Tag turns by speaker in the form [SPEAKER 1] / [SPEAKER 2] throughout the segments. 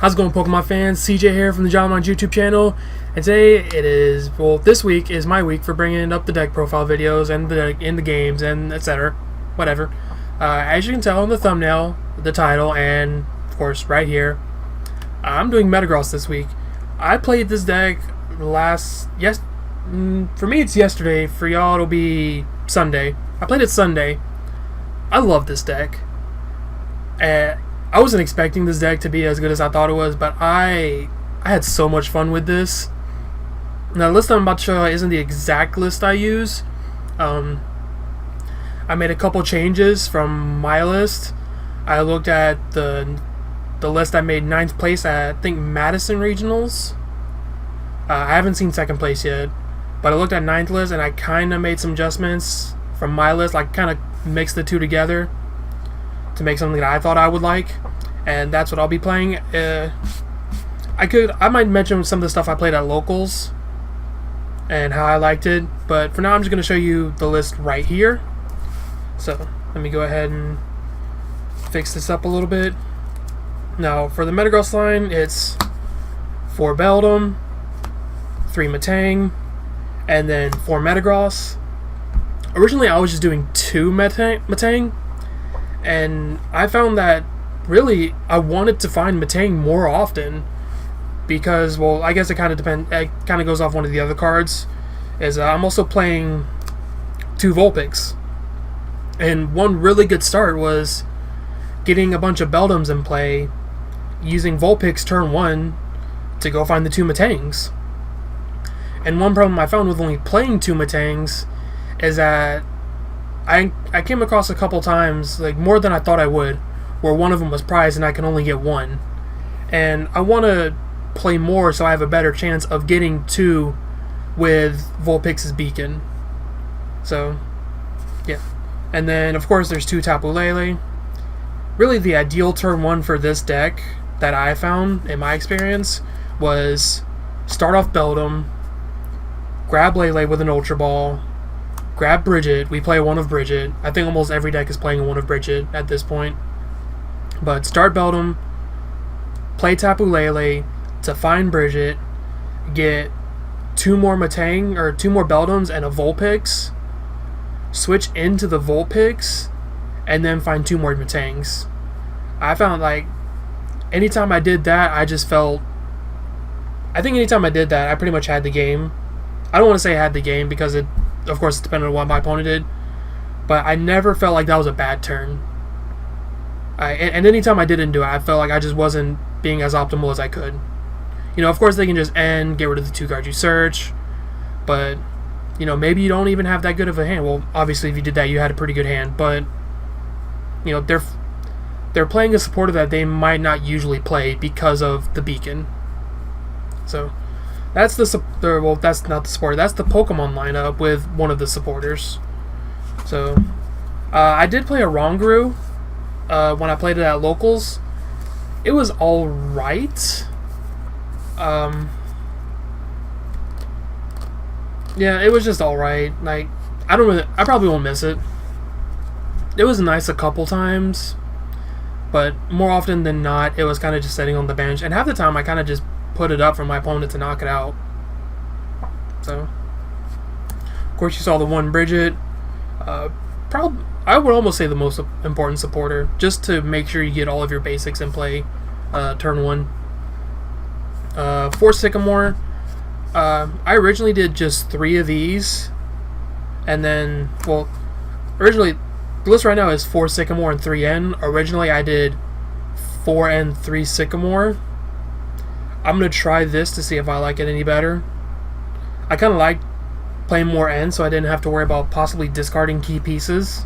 [SPEAKER 1] How's it going, Pokemon fans? CJ here from the JollyMonz YouTube channel, and today it is, well, this week is my week for bringing up the deck profile videos and the deck in the games and etc. Whatever. As you can tell in the thumbnail, the title, and of course right here, I'm doing Metagross this week. I played this deck for me it's yesterday, for y'all it'll be Sunday. I played it Sunday. I love this deck. I wasn't expecting this deck to be as good as I thought it was, but I had so much fun with this. Now, the list I'm about to show isn't the exact list I use. I made a couple changes from my list. I looked at the list I made 9th place at, I think, Madison Regionals. I haven't seen 2nd place yet, but I looked at 9th list and I kind of made some adjustments from my list. Like, kind of mixed the two together to make something that I thought I would like, and that's what I'll be playing. I might mention some of the stuff I played at locals and how I liked it, but for now I'm just going to show you the list right here. So let me go ahead and fix this up a little bit. Now for the Metagross line, it's 4 Beldum, 3 Metang, and then 4 Metagross. Originally I was just doing 2 Metang, and I found that really I wanted to find Metang more often because, well, I guess it kind of depends. It kind of goes off one of the other cards. Is I'm also playing 2 Vulpix, and one really good start was getting a bunch of Beldums in play, using Vulpix turn 1 to go find the 2 Metangs. And one problem I found with only playing 2 Metangs is that I came across a couple times, like more than I thought I would, where one of them was prized and I can only get 1. And I want to play more so I have a better chance of getting 2 with Vulpix's Beacon. So, yeah. And then, of course, there's 2 Tapu Lele. Really, the ideal turn 1 for this deck that I found, in my experience, was start off Beldum, grab Lele with an Ultra Ball, grab Bridgette. We play one of Bridgette. I think almost every deck is playing one of Bridgette at this point. But start Beldum, play Tapu Lele to find Bridgette, get 2 more Metang, or 2 more Beldums and a Vulpix, switch into the Vulpix, and then find 2 more Metangs. I found, like, anytime I did that, I think anytime I did that, I pretty much had the game. I don't want to say I had the game because it, of course, it depended on what my opponent did, but I never felt like that was a bad turn. And anytime I didn't do it, I felt like I just wasn't being as optimal as I could. You know, of course, they can just end, get rid of the 2 cards you search, but, you know, maybe you don't even have that good of a hand. Well, obviously, if you did that, you had a pretty good hand, but, you know, they're playing a supporter that they might not usually play because of the Beacon. So that's well, that's not the supporter. That's the Pokemon lineup with one of the supporters. So I did play a Rongaroo when I played it at locals. It was all right. Yeah, it was just all right. Like, I probably won't miss it. It was nice a couple times, but more often than not, it was kind of just sitting on the bench. And half the time, I kind of just put it up for my opponent to knock it out. So, of course, you saw the 1 Bridgette. I would almost say the most important supporter, just to make sure you get all of your basics in play turn 1. 4 Sycamore. I originally did just 3 of these, and then, well, originally the list right now is 4 Sycamore and 3 N. Originally I did 4 N, 3 Sycamore. I'm going to try this to see if I like it any better. I kind of like playing more N, so I didn't have to worry about possibly discarding key pieces.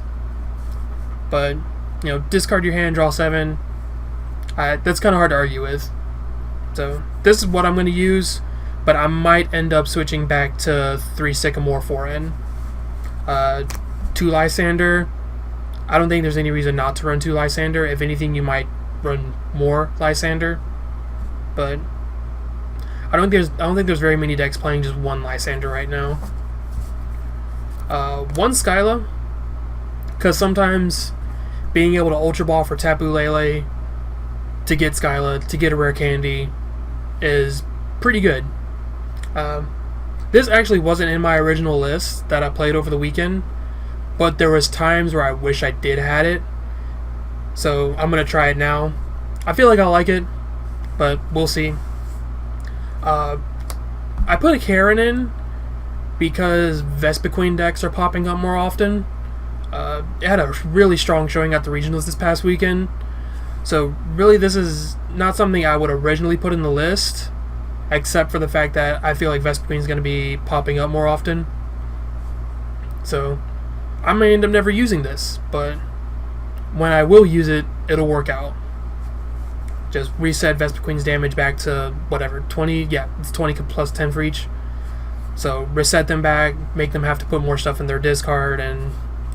[SPEAKER 1] But, you know, discard your hand, draw 7. That's kind of hard to argue with. So, this is what I'm going to use, but I might end up switching back to 3 Sycamore, 4 N. 2 Lysander. I don't think there's any reason not to run 2 Lysander. If anything, you might run more Lysander. But I don't think there's very many decks playing just 1 Lysander right now. 1 Skyla, because sometimes being able to Ultra Ball for Tapu Lele to get Skyla, to get a rare candy, is pretty good. This actually wasn't in my original list that I played over the weekend, but there was times where I wish I did had it, so I'm going to try it now. I feel like I'll like it, but we'll see. I put a Karen in because Vespiquen decks are popping up more often. It had a really strong showing at the regionals this past weekend, so really this is not something I would originally put in the list, except for the fact that I feel like Vespiquen is going to be popping up more often. So I may end up never using this, but when I will use it, it'll work out. Just reset Vespiquen's damage back to whatever, 20, yeah, it's 20 plus 10 for each. So reset them back, make them have to put more stuff in their discard, and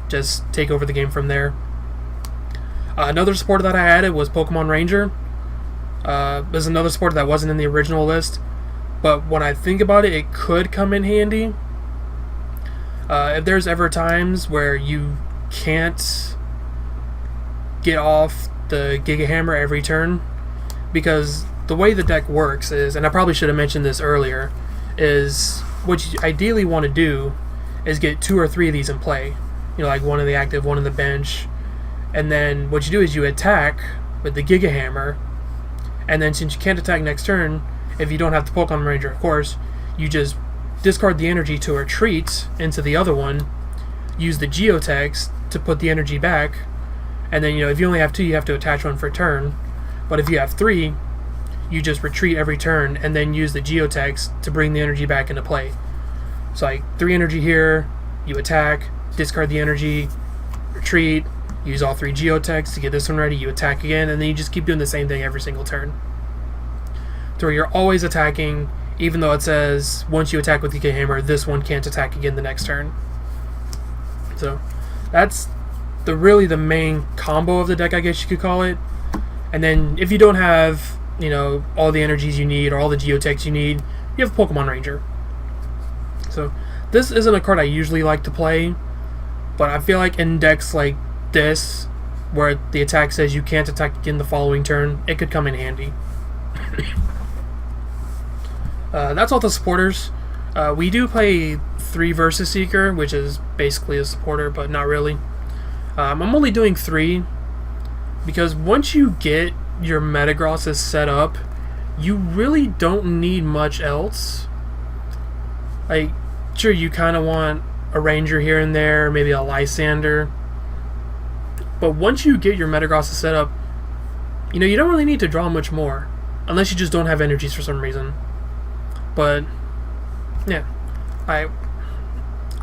[SPEAKER 1] just take over the game from there. Another supporter that I added was Pokemon Ranger. There's another supporter that wasn't in the original list, but when I think about it, it could come in handy. If there's ever times where you can't get off the Giga Hammer every turn, because the way the deck works is, and I probably should have mentioned this earlier, is what you ideally want to do is get 2 or 3 of these in play. You know, like one in the active, one in the bench, and then what you do is you attack with the Giga Hammer, and then since you can't attack next turn, if you don't have the Pokemon Ranger, of course, you just discard the energy to retreat into the other one, use the Geotex to put the energy back, and then, you know, if you only have 2, you have to attach one for a turn. But if you have 3, you just retreat every turn and then use the Geotex to bring the energy back into play. So like 3 energy here, you attack, discard the energy, retreat, use all 3 Geotex to get this one ready, you attack again, and then you just keep doing the same thing every single turn. So you're always attacking, even though it says once you attack with the Giga Hammer, this one can't attack again the next turn. So that's really the main combo of the deck, I guess you could call it. And then if you don't have, you know, all the energies you need or all the Geotex you need, you have Pokemon Ranger. So this isn't a card I usually like to play, but I feel like in decks like this, where the attack says you can't attack again the following turn, it could come in handy. That's all the supporters. We do play 3 versus Seeker, which is basically a supporter, but not really. I'm only doing 3 because once you get your Metagrosses set up, you really don't need much else. Like, sure, you kind of want a Ranger here and there, maybe a Lysander, but once you get your Metagrosses set up, you know, you don't really need to draw much more, unless you just don't have energies for some reason. But yeah, I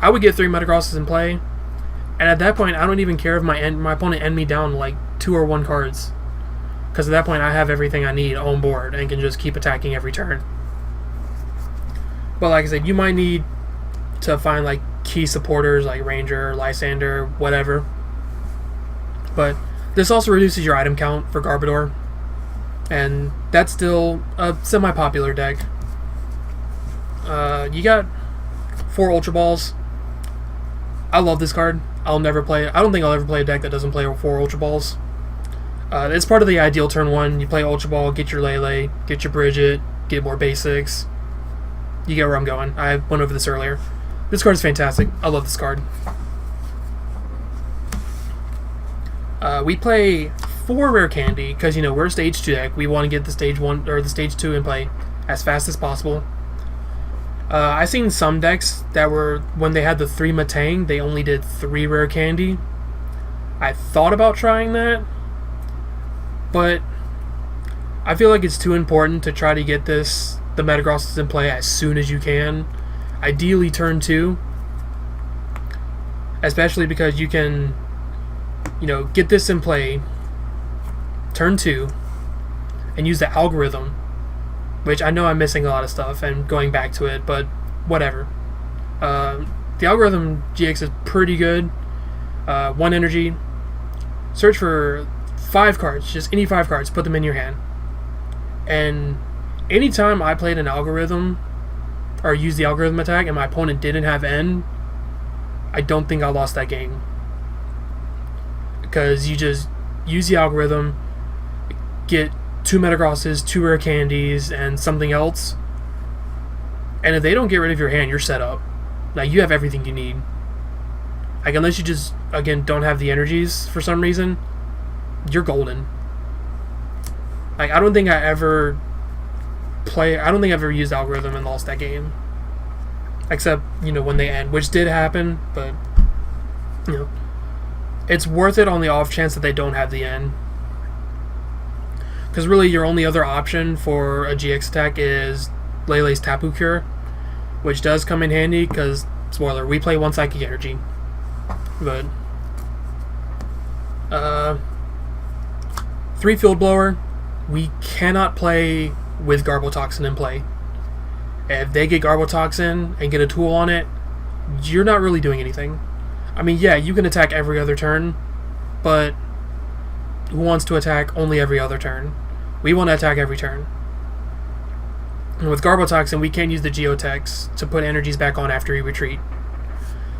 [SPEAKER 1] would get 3 Metagrosses in play, and at that point, I don't even care if my opponent end me down like 2 or 1 cards, because at that point, I have everything I need on board and can just keep attacking every turn. But like I said, you might need to find like key supporters like Ranger, Lysander, whatever. But this also reduces your item count for Garbodor, and that's still a semi-popular deck. You got 4 Ultra Balls. I love this card. I don't think I'll ever play a deck that doesn't play 4 Ultra Balls. It's part of the ideal turn 1. You play Ultra Ball, get your Lele, get your Bridgette, get more basics. You get where I'm going. I went over this earlier. This card is fantastic. I love this card. We play 4 Rare Candy because, you know, we're a Stage 2 deck. We want to get the Stage 1 or the Stage 2 in play as fast as possible. I've seen some decks that were, when they had the 3 Matang, they only did 3 Rare Candy. I thought about trying that, but I feel like it's too important to try to get the Metagrosses in play as soon as you can. Ideally turn 2, especially because you can, you know, get this in play turn 2 and use the algorithm, which I know I'm missing a lot of stuff and going back to it, but whatever. The Algorithm-GX is pretty good. 1 energy. Search for 5 cards, just any 5 cards, put them in your hand. And anytime I played an algorithm or used the algorithm attack and my opponent didn't have N, I don't think I lost that game. Because you just use the algorithm, get 2 Metagrosses, 2 rare candies, and something else. And if they don't get rid of your hand, you're set up. Like, you have everything you need. Like, unless you just, again, don't have the energies for some reason, you're golden. Like, I don't think I've ever used algorithm and lost that game. Except, when they end, which did happen, but, it's worth it on the off chance that they don't have the end. Because really, your only other option for a GX attack is Lele's Taboo Cure, which does come in handy because, spoiler, we play 1 Psychic Energy. But 3 Field Blower, we cannot play with Garbotoxin in play. If they get Garbotoxin and get a tool on it, you're not really doing anything. I mean, yeah, you can attack every other turn, but who wants to attack only every other turn? We want to attack every turn. And with Garbotoxin, we can't use the Geotex to put energies back on after we retreat.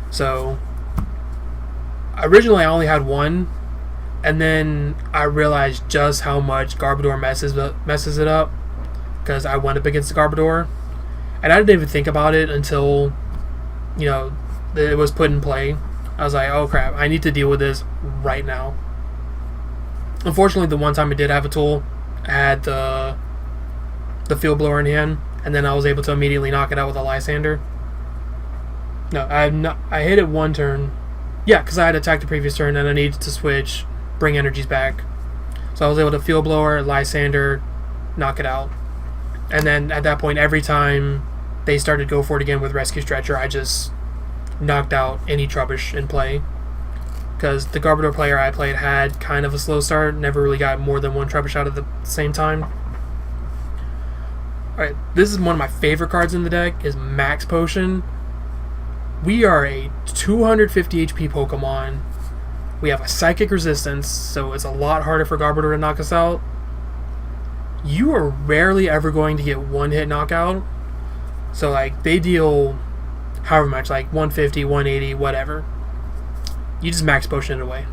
[SPEAKER 1] So, originally I only had 1, and then I realized just how much Garbodor messes it up, because I went up against the Garbodor, and I didn't even think about it until, it was put in play. I was like, oh crap, I need to deal with this right now. Unfortunately, the one time I did have a tool, I had the Field Blower in hand, and then I was able to immediately knock it out with a Lysander. No, I hit it 1 turn. Yeah, because I had attacked the previous turn, and I needed to switch, bring energies back. So I was able to Field Blower, Lysander, knock it out. And then at that point, every time they started to go for it again with Rescue Stretcher, I just knocked out any Trubbish in play. Because the Garbodor player I played had kind of a slow start, never really got more than 1 Trubbish out at the same time. Alright, this is one of my favorite cards in the deck, is Max Potion. We are a 250 HP Pokemon. We have a Psychic Resistance, so it's a lot harder for Garbodor to knock us out. You are rarely ever going to get 1-hit knockout. So, like, they deal however much, like 150, 180, whatever. You just Max Potion it away.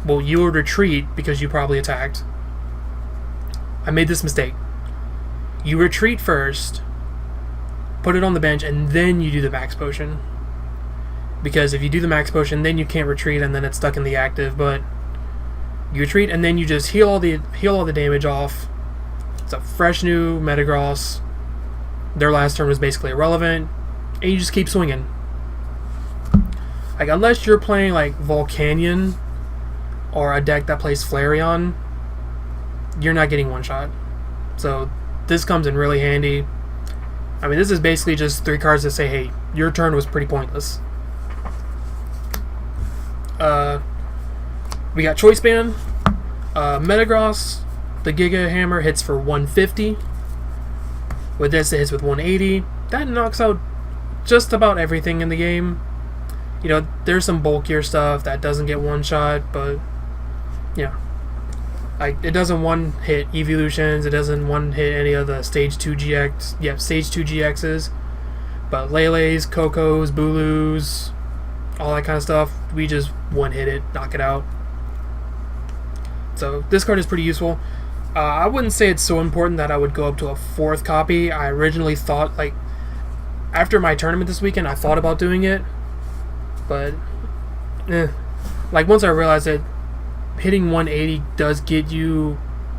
[SPEAKER 1] Well, you will retreat because you probably attacked. I made this mistake. You retreat first, put it on the bench, and then you do the Max Potion. Because if you do the Max Potion, then you can't retreat, and then it's stuck in the active. But you retreat, and then you just heal all the damage off. It's a fresh new Metagross. Their last turn was basically irrelevant, and you just keep swinging. Like, unless you're playing like Volcanion or a deck that plays Flareon, you're not getting 1 shot. So this comes in really handy. I mean, this is basically just 3 cards that say, hey, your turn was pretty pointless. We got Choice Band, Metagross, the Giga Hammer hits for 150. With this, it hits with 180. That knocks out just about everything in the game. There's some bulkier stuff that doesn't get 1 shot, but like, it doesn't 1-hit Evolutions, it doesn't 1-hit any of the Stage 2 GX, Stage 2 GXs, but Lele's, Coco's, Bulu's, all that kind of stuff, we just 1-hit it, knock it out. So this card is pretty useful. I wouldn't say it's so important that I would go up to a 4th copy. I originally thought, like, after my tournament this weekend, I thought about doing it. But, like, once I realized that hitting 180 does get you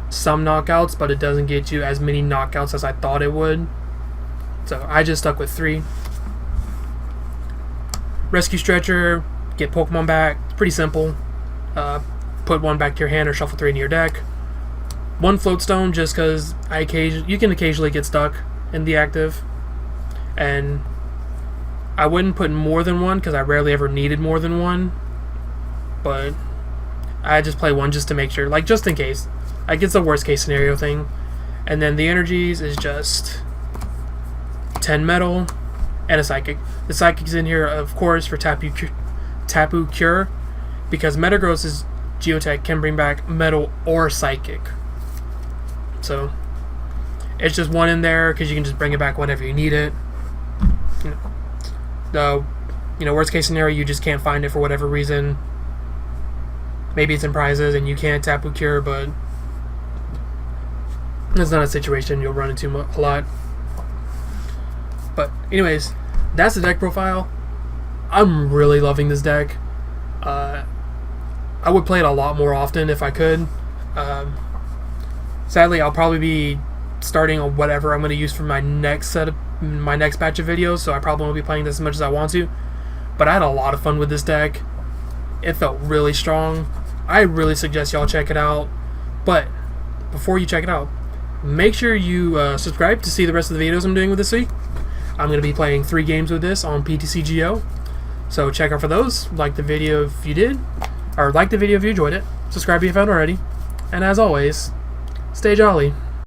[SPEAKER 1] some knockouts, but it doesn't get you as many knockouts as I thought it would. So I just stuck with 3. Rescue Stretcher, get Pokemon back. It's pretty simple. Put 1 back to your hand or shuffle 3 into your deck. 1 Floatstone, just because you can occasionally get stuck in the active. And I wouldn't put more than 1 because I rarely ever needed more than 1. But I just play 1 just to make sure, like, just in case. Like, it's a worst case scenario thing. And then the energies is just 10 Metal and a Psychic. The Psychic's in here, of course, for Taboo Cure, because Metagross's Geotech can bring back Metal or Psychic. So it's just 1 in there because you can just bring it back whenever you need it. Worst case scenario, you just can't find it for whatever reason. Maybe it's in prizes and you can't Taboo Cure, but It's not a situation you'll run into a lot. But anyways, that's the deck profile. I'm really loving this deck. I would play it a lot more often if I could. Sadly, I'll probably be starting on whatever I'm going to use for my next batch of videos, so I probably won't be playing this as much as I want to. But I had a lot of fun with this deck. It felt really strong. I really suggest y'all check it out. But before you check it out, make sure you subscribe to see the rest of the videos I'm doing with this week. I'm going to be playing 3 games with this on PTCGO. So check out for those. Like the video if you did, or like the video if you enjoyed it. Subscribe if you haven't already. And as always, stay jolly.